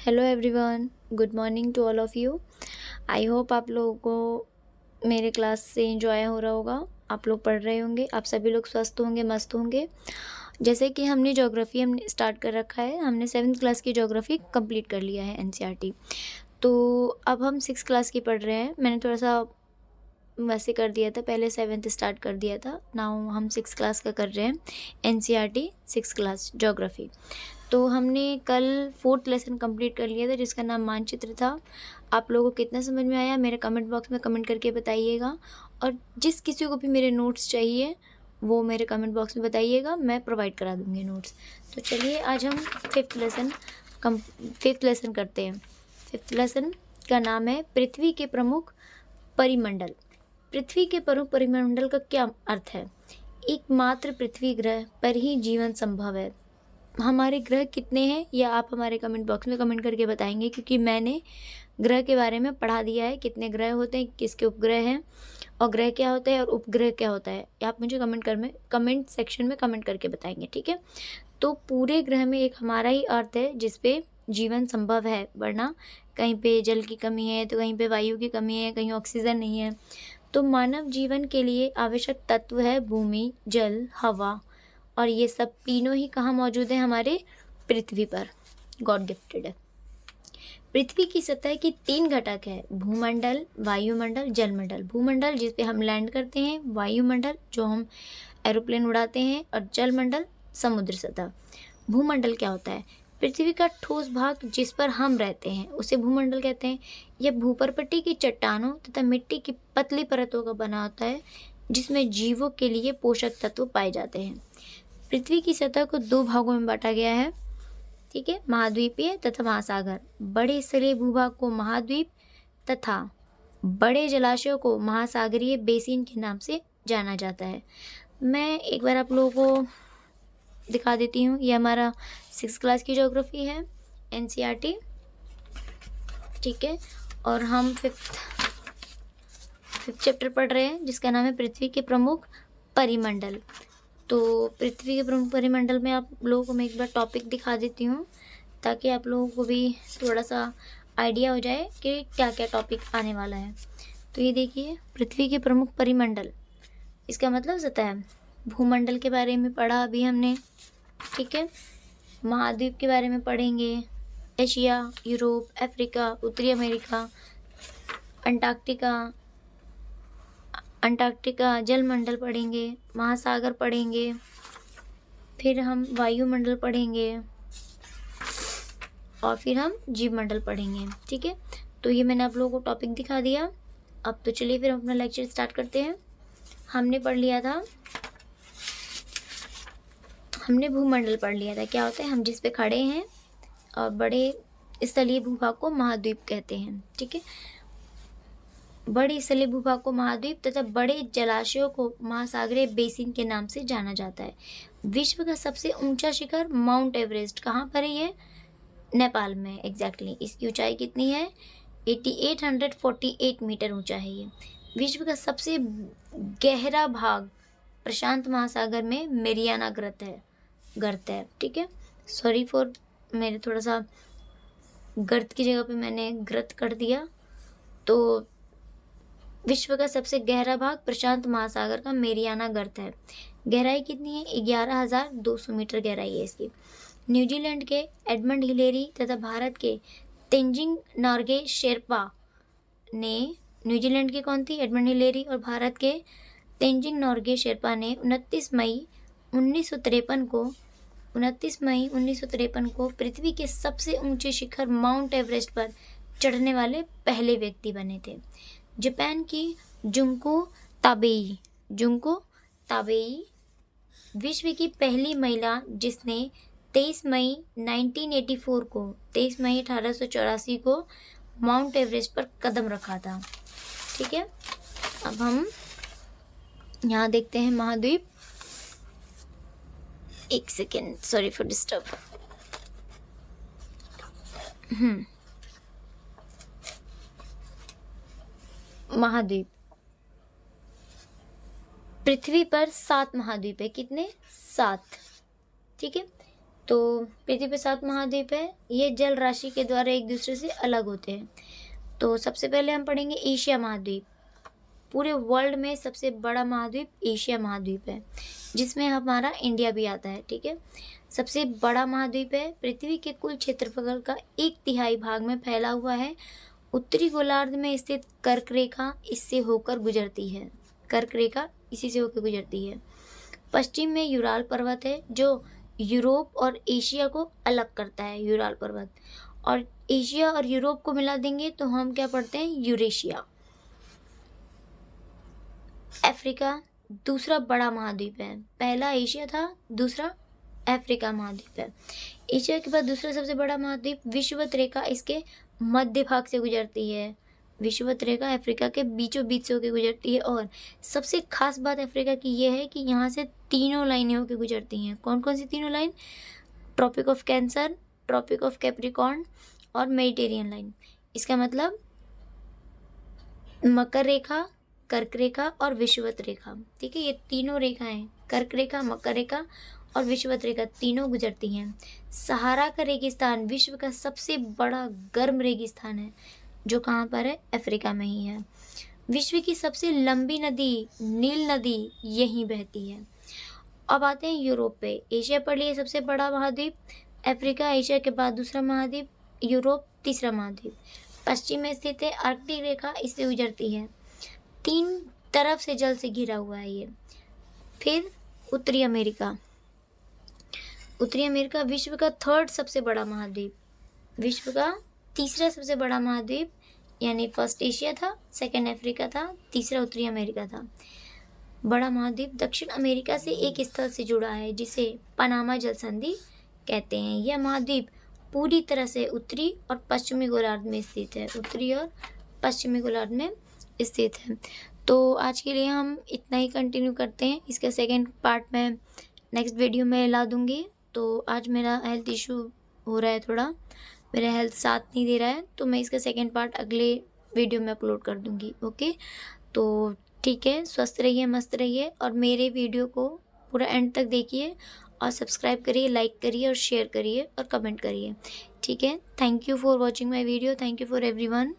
Hello everyone, good morning to all of you. I hope आप लोगों को मेरे क्लास से एंजॉय हो रहा होगा। आप लोग पढ़ रहे होंगे, आप सभी लोग स्वस्थ होंगे, मस्त होंगे। जैसे कि हमने ज्योग्राफी हमने स्टार्ट कर रखा है, हमने 7th क्लास की ज्योग्राफी कंप्लीट कर लिया है एनसीईआरटी। तो अब हम 6th क्लास की पढ़ रहे हैं। मैंने थोड़ा सा वैसे कर दिया था, पहले 7th स्टार्ट कर दिया था। नाउ हम 6th क्लास का कर रहे हैं एनसीईआरटी 6th क्लास ज्योग्राफी। तो हमने कल 4th लेसन कंप्लीट कर लिया था जिसका नाम मानचित्र था। आप लोगों को कितना समझ में आया मेरे कमेंट बॉक्स में कमेंट करके बताइएगा। और जिस किसी को भी मेरे नोट्स चाहिए वो मेरे कमेंट बॉक्स में बताइएगा, मैं प्रोवाइड करा दूँगी नोट्स। तो चलिए आज हम 5th लेसन करते हैं। 5th लेसन का नाम है पृथ्वी के प्रमुख परिमंडल। पृथ्वी के प्रमुख परिमंडल का क्या अर्थ है? एकमात्र पृथ्वी ग्रह पर ही जीवन संभव है। हमारे ग्रह कितने हैं यह आप हमारे कमेंट बॉक्स में कमेंट करके बताएंगे, क्योंकि मैंने ग्रह के बारे में पढ़ा दिया है, कितने ग्रह होते हैं, किसके उपग्रह हैं और ग्रह क्या होता है और उपग्रह क्या होता है। आप मुझे कमेंट सेक्शन में कमेंट करके बताएंगे, ठीक है। तो पूरे ग्रह में एक हमारा ही अर्थ है जिस पे जीवन संभव है, वरना कहीं पे जल की कमी है तो कहीं पे वायु की कमी है, कहीं ऑक्सीजन नहीं है। तो मानव जीवन के लिए आवश्यक तत्व है भूमि, जल, हवा, और ये सब तीनों ही कहाँ मौजूद है? हमारे पृथ्वी पर, गॉड गिफ्टेड है। पृथ्वी की सतह की 3 घटक है, भूमंडल, वायुमंडल, जलमंडल। भूमंडल जिस पे हम लैंड करते हैं, वायुमंडल जो हम एरोप्लेन उड़ाते हैं, और जलमंडल समुद्र सतह। भूमंडल क्या होता है? पृथ्वी का ठोस भाग जिस पर हम रहते हैं उसे भूमंडल कहते हैं। यह भूपर्पटी की चट्टानों तथा मिट्टी की पतली परतों का बना होता है जिसमें जीवों के लिए पोषक तत्व पाए जाते हैं। पृथ्वी की सतह को 2 भागों में बांटा गया है, ठीक है, महाद्वीपीय तथा महासागर। बड़े स्थलीय भूभाग को महाद्वीप तथा बड़े जलाशयों को महासागरीय बेसिन के नाम से जाना जाता है। मैं एक बार आप लोगों को दिखा देती हूँ। ये हमारा 6th क्लास की ज्योग्राफी है एनसीईआरटी, ठीक है। और हम 5th चैप्टर पढ़ रहे हैं जिसका नाम है पृथ्वी के प्रमुख परिमंडल। तो पृथ्वी के प्रमुख परिमंडल में आप लोगों को मैं एक बार टॉपिक दिखा देती हूँ ताकि आप लोगों को भी थोड़ा सा आइडिया हो जाए कि क्या क्या टॉपिक आने वाला है। तो ये देखिए, पृथ्वी के प्रमुख परिमंडल, इसका मतलब सतह। भूमंडल के बारे में पढ़ा अभी हमने, ठीक है। महाद्वीप के बारे में पढ़ेंगे, एशिया, यूरोप, अफ्रीका, उत्तरी अमेरिका, अंटार्कटिका, जलमंडल पढ़ेंगे, महासागर पढ़ेंगे, फिर हम वायुमंडल पढ़ेंगे और फिर हम जीवमंडल पढ़ेंगे, ठीक है। तो ये मैंने आप लोगों को टॉपिक दिखा दिया। अब तो चलिए फिर हम अपना लेक्चर स्टार्ट करते हैं। हमने भूमंडल पढ़ लिया था। क्या होता है? हम जिस पे खड़े हैं, और बड़े स्थलीय भूभाग को महाद्वीप कहते हैं, ठीक है। बड़े स्थलीय भूभाग को महाद्वीप तथा बड़े जलाशयों को महासागरीय बेसिन के नाम से जाना जाता है। विश्व का सबसे ऊंचा शिखर माउंट एवरेस्ट कहाँ पर है? ये नेपाल में, एग्जैक्टली। इसकी ऊंचाई कितनी है? 8848 मीटर ऊंचा है ये। विश्व का सबसे गहरा भाग प्रशांत महासागर में मेरियाना गर्त है, ठीक है। सॉरी फॉर मेरे थोड़ा सा गर्त की जगह पे मैंने ग्रत कर दिया। तो विश्व का सबसे गहरा भाग प्रशांत महासागर का मेरियाना गर्त है। गहराई कितनी है? 11,200 मीटर गहराई है इसकी। न्यूजीलैंड के एडमंड हिलेरी तथा भारत के तेंजिंग नोर्गे शेरपा ने, न्यूजीलैंड की कौन थी? एडमंड हिलेरी, और भारत के तेंजिंग नोर्गे शेरपा ने 29 मई 1953 को पृथ्वी के सबसे ऊंचे शिखर माउंट एवरेस्ट पर चढ़ने वाले पहले व्यक्ति बने थे। जापान की जुंको ताबेई विश्व की पहली महिला जिसने 23 मई 1884 को माउंट एवरेस्ट पर कदम रखा था, ठीक है। अब हम यहाँ देखते हैं महाद्वीप। एक सेकेंड, सॉरी फॉर डिस्टर्ब। महाद्वीप, पृथ्वी पर 7 महाद्वीप है। कितने? 7, ठीक है। तो पृथ्वी पे 7 महाद्वीप है, ये जल राशि के द्वारा एक दूसरे से अलग होते हैं। तो सबसे पहले हम पढ़ेंगे एशिया महाद्वीप। पूरे वर्ल्ड में सबसे बड़ा महाद्वीप एशिया महाद्वीप है, जिसमें हमारा इंडिया भी आता है, ठीक है। सबसे बड़ा महाद्वीप है, पृथ्वी के कुल क्षेत्रफल का 1/3 भाग में फैला हुआ है। उत्तरी गोलार्ध में स्थित कर्क रेखा इससे होकर गुजरती है। कर्क रेखा इसी से होकर गुजरती है। पश्चिम में यूराल पर्वत है, जो यूरोप और एशिया को अलग करता है, यूराल पर्वत। और एशिया और यूरोप को मिला देंगे तो हम क्या पढ़ते हैं, यूरेशिया। अफ्रीका दूसरा बड़ा महाद्वीप है, पहला एशिया था, दूसरा अफ्रीका महाद्वीप है। एशिया के बाद दूसरा सबसे बड़ा महाद्वीप विषुवत रेखा इसके मध्य भाग से गुजरती है। विषुवत रेखा अफ्रीका के बीचों बीच से होकर गुजरती है। और सबसे खास बात अफ्रीका की यह है कि यहाँ से 3 लाइनें होकर गुजरती हैं। कौन कौन सी 3 line? Tropic of cancer, tropic of capricorn और मेडिटेरियन लाइन। इसका मतलब मकर रेखा, कर्क रेखा और विषुवत रेखा, ठीक है। ये तीनों रेखाएं, कर्क रेखा, मकर रेखा और विषुवत रेखा, तीनों गुजरती हैं। सहारा का रेगिस्तान विश्व का सबसे बड़ा गर्म रेगिस्तान है, जो कहाँ पर है, अफ्रीका में ही है। विश्व की सबसे लंबी नदी नील नदी यहीं बहती है। अब आते हैं यूरोप पे। एशिया पढ़ लिए सबसे बड़ा महाद्वीप, अफ्रीका एशिया के बाद दूसरा महाद्वीप, यूरोप तीसरा महाद्वीप। पश्चिम में स्थित है, आर्कटिक रेखा इससे गुजरती है। 3 तरफ से जल से घिरा हुआ है ये। फिर उत्तरी अमेरिका। उत्तरी अमेरिका विश्व का 3rd सबसे बड़ा महाद्वीप, विश्व का तीसरा सबसे बड़ा महाद्वीप, यानी फर्स्ट एशिया था, सेकंड अफ्रीका था, तीसरा उत्तरी अमेरिका था। बड़ा महाद्वीप दक्षिण अमेरिका से एक स्थल से जुड़ा है, जिसे पनामा जल संधि कहते हैं। यह महाद्वीप पूरी तरह से उत्तरी और पश्चिमी गोलार्ध में स्थित है, उत्तरी और पश्चिमी गोलार्ध में स्थित है। तो आज के लिए हम इतना ही कंटिन्यू करते हैं। इसका सेकंड पार्ट मैं नेक्स्ट वीडियो में ला दूँगी। तो आज मेरा हेल्थ इशू हो रहा है थोड़ा, मेरा हेल्थ साथ नहीं दे रहा है, तो मैं इसका सेकंड पार्ट अगले वीडियो में अपलोड कर दूँगी। ओके, तो ठीक है, स्वस्थ रहिए, मस्त रहिए और मेरे वीडियो को पूरा एंड तक देखिए और सब्सक्राइब करिए, लाइक करिए और शेयर करिए और कमेंट करिए, ठीक है। Thank you for watching my video, thank you for everyone.